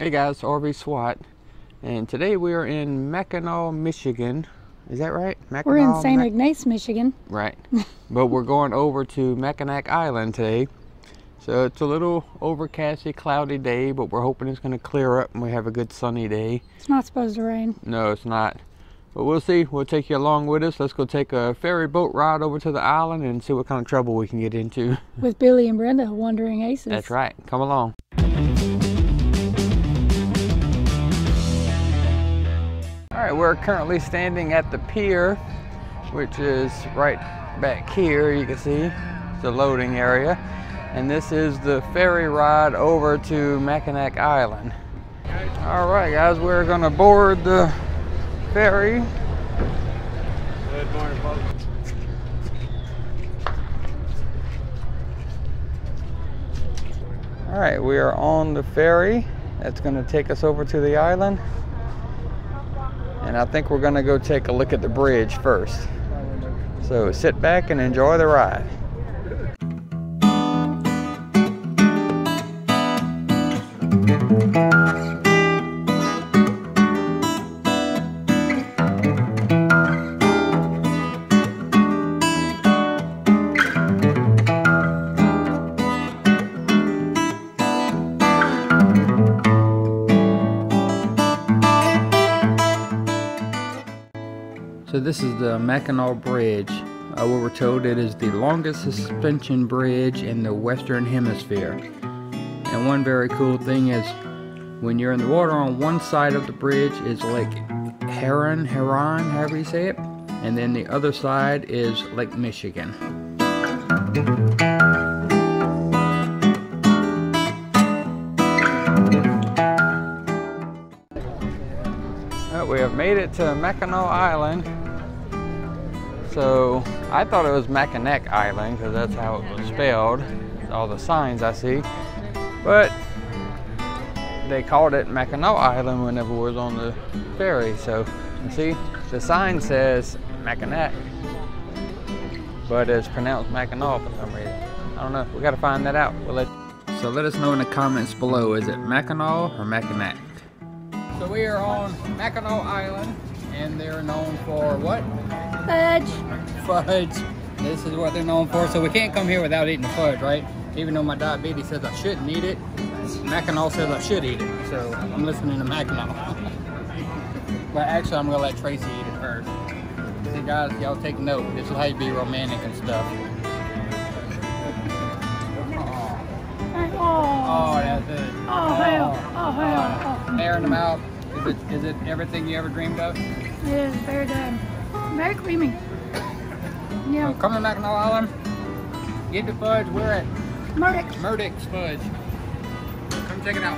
Hey guys, RV SWAT, and today we are in Mackinaw, Michigan. Is that right? Mackinaw, we're in St. Ignace, Michigan. Right. But we're going over to Mackinac Island today. So it's a little overcasty, cloudy day, but we're hoping it's going to clear up and we have a good sunny day. It's not supposed to rain. No, it's not. But we'll see. We'll take you along with us. Let's go take a ferry boat ride over to the island and see what kind of trouble we can get into. With Billy and Brenda, Wandering Aces. That's right. Come along. Alright, we're currently standing at the pier, which is right back here. You can see the loading area. And this is the ferry ride over to Mackinac Island. Alright guys, we're going to board the ferry. Good morning, folks. Alright, we are on the ferry. That's going to take us over to the island. And I think we're going to go take a look at the bridge first. So sit back and enjoy the ride. So this is the Mackinac Bridge. We were told it is the longest suspension bridge in the Western Hemisphere. And one very cool thing is when you're in the water on one side of the bridge is Lake Huron, however you say it. And then the other side is Lake Michigan. We have made it to Mackinaw Island. So I thought it was Mackinac Island because that's how it was spelled. All the signs I see. But they called it Mackinaw Island whenever we was on the ferry. So you see, the sign says Mackinac, but it's pronounced Mackinaw for some reason. I don't know. We got to find that out. So let us know in the comments below. Is it Mackinaw or Mackinac? So we are on Mackinaw Island, and they're known for what? Fudge. Fudge. This is what they're known for. So we can't come here without eating the fudge, right? Even though my diabetes says I shouldn't eat it, Mackinaw says I should eat it. So I'm listening to Mackinaw. But actually, I'm gonna let Tracy eat it first. See guys, y'all take note. This is how you be romantic and stuff. Oh, that's it. Oh, hell. Oh, hell. Oh. Air in the mouth. Is it everything you ever dreamed of? It is very good. Very creamy. Yeah. So come to Mackinac Island. Get the fudge. We're at Murdick's Fudge. Come check it out.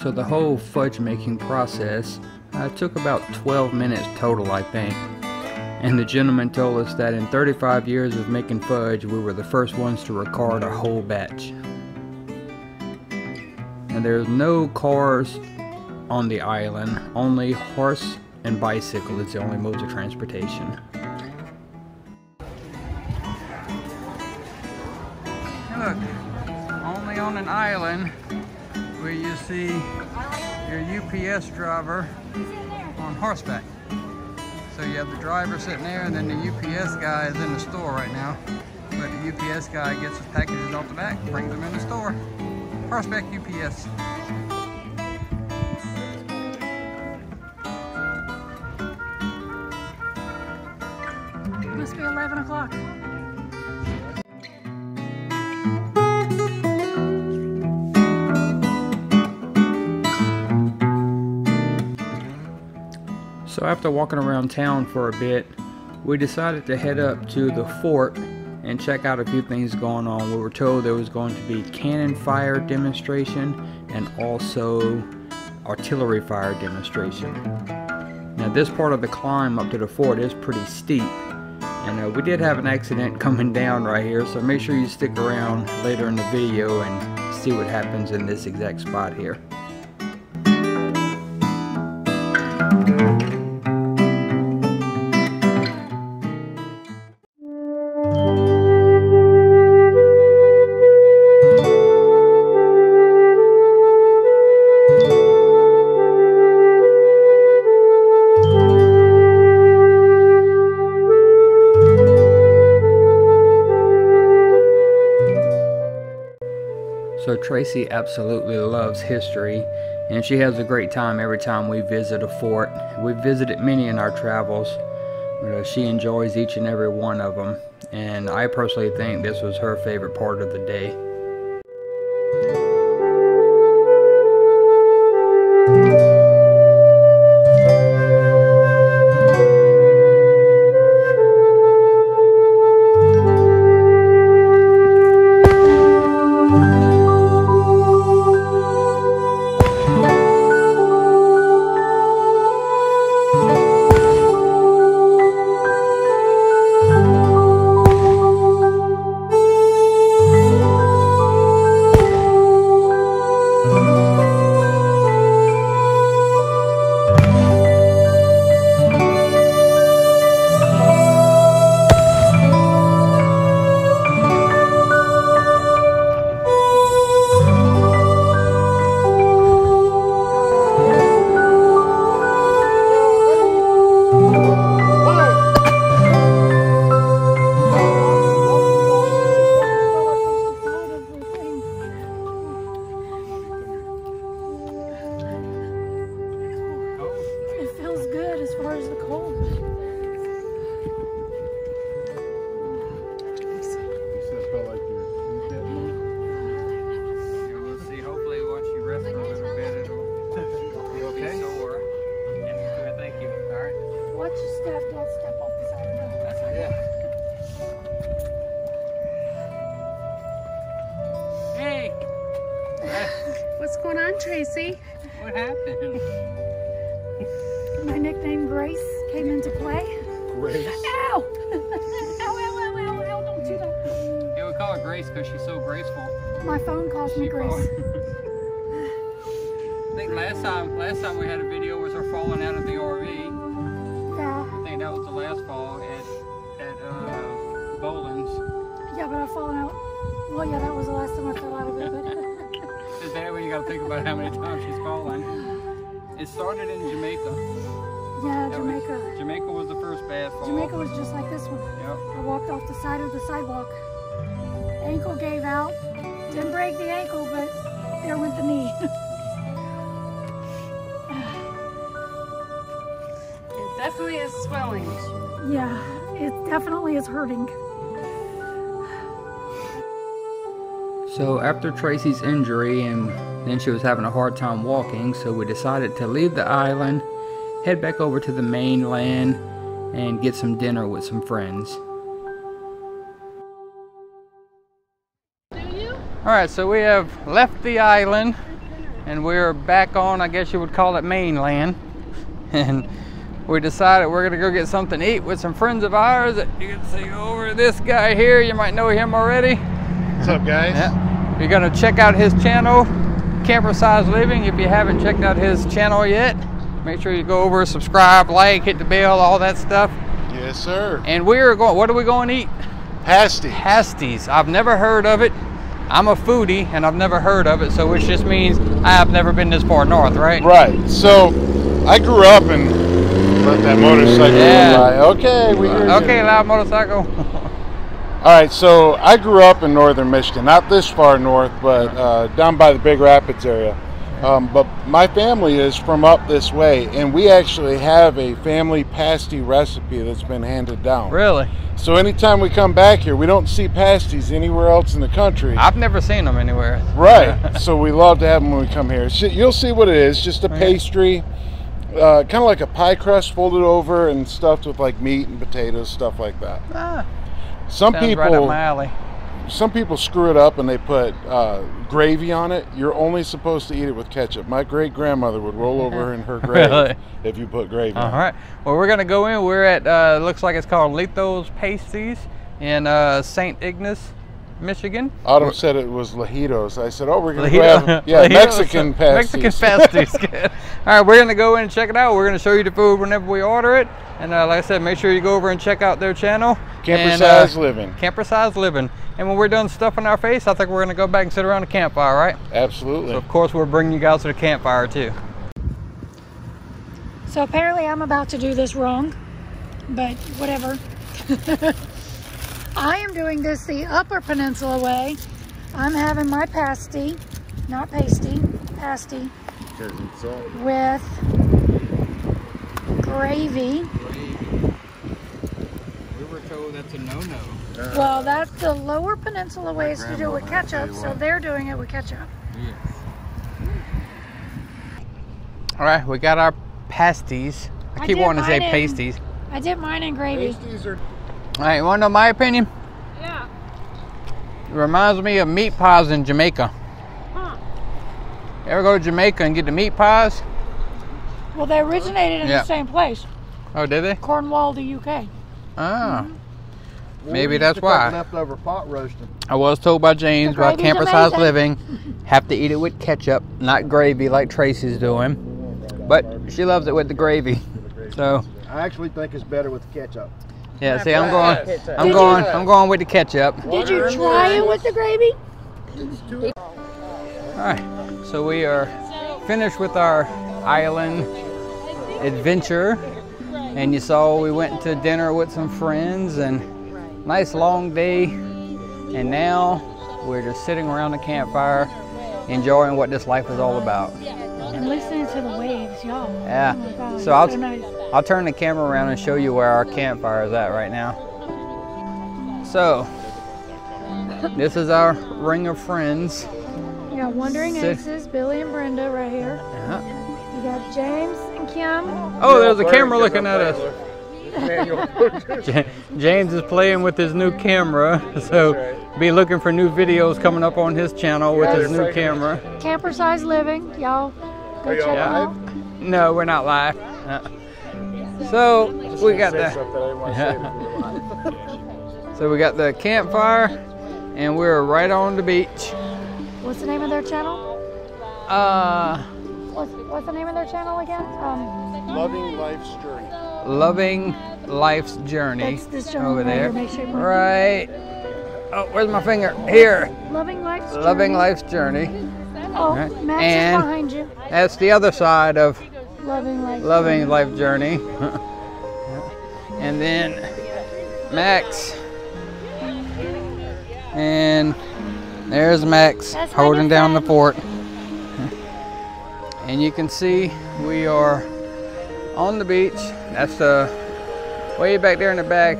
So the whole fudge making process took about 12 minutes total, I think. And the gentleman told us that in 35 years of making fudge, we were the first ones to record a whole batch. And there's no cars on the island, only horse and bicycle is the only modes of transportation. Look, only on an island where you see your UPS driver on horseback. So you have the driver sitting there, and then the UPS guy is in the store right now. But the UPS guy gets his packages off the back, brings them in the store. Horseback UPS. 7 o'clock. So after walking around town for a bit, we decided to head up to the fort and check out a few things going on. We were told there was going to be cannon fire demonstration and also artillery fire demonstration. Now this part of the climb up to the fort is pretty steep, and we did have an accident coming down right here, so make sure you stick around later in the video and see what happens in this exact spot here. So Tracey absolutely loves history, and she has a great time every time we visit a fort. We've visited many in our travels. She enjoys each and every one of them, and I personally think this was her favorite part of the day. What's going on, Tracey? What happened? My nickname Grace came into play. Grace? Ow! Ow, ow, ow, ow, ow, don't do that. Yeah, we call her Grace because she's so graceful. My phone calls me Grace. I think last time we had a video was her falling out of the RV. Yeah. I think that was the last fall at Boland's. Yeah, but I've fallen out. Well, yeah, that was the last time I fell out of it, but... It's bad when you gotta think about how many times she's fallen. It started in Jamaica. Yeah, Jamaica. Jamaica was the first bad fall. Jamaica was just like this one. Yep. I walked off the side of the sidewalk. Ankle gave out. Didn't break the ankle, but there went the knee. It definitely is swelling. Yeah, it definitely is hurting. So after Tracey's injury, and then she was having a hard time walking, so we decided to leave the island, head back over to the mainland, and get some dinner with some friends. Alright, so we have left the island, and we're back on, I guess you would call it mainland. And we decided we're going to go get something to eat with some friends of ours. You can see over this guy here, you might know him already. What's up, guys? Yeah. You're gonna check out his channel, Camper Size Living. If you haven't checked out his channel yet, make sure you go over, subscribe, like, hit the bell, all that stuff. Yes, sir. And we're going, what are we going to eat? Pasties. Pasties. I've never heard of it. I'm a foodie and I've never heard of it, so which just means I have never been this far north, right? Right. So I grew up and let that motorcycle go by. Okay, we heard okay, you. loud motorcycle. All right, so I grew up in northern Michigan, not this far north, but down by the Big Rapids area. But my family is from up this way, and we actually have a family pasty recipe that's been handed down. Really? So anytime we come back here, we don't see pasties anywhere else in the country. I've never seen them anywhere. Right. So we love to have them when we come here. You'll see what it is, just a pastry, kind of like a pie crust folded over and stuffed with like meat and potatoes, stuff like that. Some Sounds people, right up my alley. Some people screw it up and they put gravy on it. You're only supposed to eat it with ketchup. My great grandmother would roll over in her grave Really? if you put gravy on it. All right. Well, we're gonna go in. We're at looks like it's called Letho's Pasties in St. Ignace, Michigan. Autumn said it was Lajitos. I said, oh, we're going to Lajito. grab Mexican pasties. Mexican pasties. Good. All right, we're going to go in and check it out. We're going to show you the food whenever we order it. And like I said, make sure you go over and check out their channel. Camper Size Living. Camper Size Living. And when we're done stuffing our face, I think we're going to go back and sit around the campfire, right? Absolutely. So of course, we'll bring you guys to the campfire too. So apparently I'm about to do this wrong, but whatever. I am doing this the Upper Peninsula way. I'm having my pasty, not pasty, pasty, with gravy. We were told that's a no-no. Well, that's the Lower Peninsula way is to do it with ketchup, so they're doing it with ketchup. Yes. All right, we got our pasties. I keep wanting to say pasties. I did mine in gravy. All right, you want to know my opinion? Yeah. It reminds me of meat pies in Jamaica. Huh. You ever go to Jamaica and get the meat pies? Well, they originated in the same place, Oh, did they? Cornwall, the UK. Oh. Maybe that's why. Leftover pot roasting. I was told by James The about gravy's Camper Size amazing. Living, have to eat it with ketchup, not gravy like Tracy's doing. But she loves it with the gravy. So I actually think it's better with ketchup. yeah, see, I'm going with the ketchup. Did you try it with the gravy? All right, so we are finished with our island adventure, and you saw we went to dinner with some friends and nice long day, and now we're just sitting around the campfire enjoying what this life is all about. And listening to the waves, y'all. Yeah. Oh my God, So so nice. I'll turn the camera around and show you where our campfire is at right now. So this is our ring of friends. You got Wandering Aces, Billy and Brenda right here. You got James and Kim. Oh, there's a camera looking at us. James is playing with his new camera, so be looking for new videos coming up on his channel with his new camera. Camper Size Living, y'all go check them out. No, we're not live. So we got so we got the campfire, and we're right on the beach. What's the name of their channel? What's the name of their channel again? Loving Life's Journey. Loving Life's Journey. That's this channel over right there. here. Make sure you mark Right. Oh, where's my finger? Here. it. Loving Life's Journey. Loving Life's Journey. Oh, Right. Max And- is behind you. That's the other side of Loving Life. Loving Life Journey. And then Max. And there's Max That's my holding new down the friend. fort. And you can see we are on the beach. That's the way back there in the back.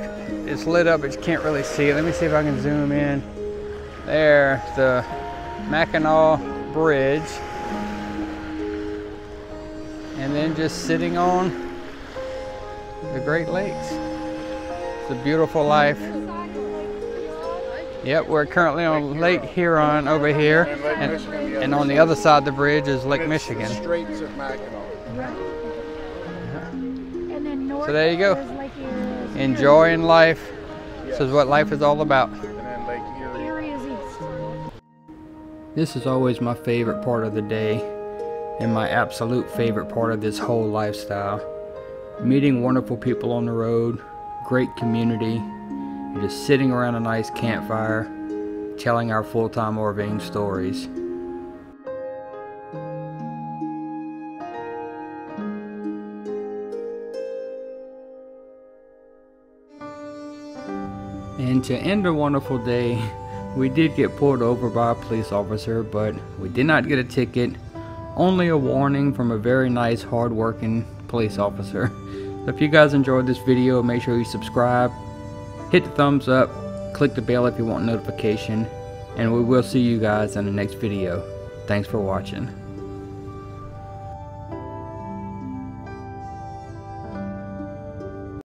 It's lit up, but you can't really see it. Let me see if I can zoom in. There, the Mackinaw Bridge. And then just sitting on the Great Lakes. It's a beautiful life. Yep, we're currently on Lake Huron over here, and on the other side of the bridge is Lake Michigan. Straits of Mackinac. And then north So there you go. is Lake Erie. Enjoying life. This is what life is all about. And then Lake Erie. Erie is east. This is always my favorite part of the day, and my absolute favorite part of this whole lifestyle. Meeting wonderful people on the road, great community, and just sitting around a nice campfire, telling our full-time RVing stories. And to end a wonderful day, we did get pulled over by a police officer, but we did not get a ticket only a warning from a very nice, hard-working police officer. So if you guys enjoyed this video, make sure you subscribe, hit the thumbs up, click the bell if you want notification, and we will see you guys in the next video. Thanks for watching.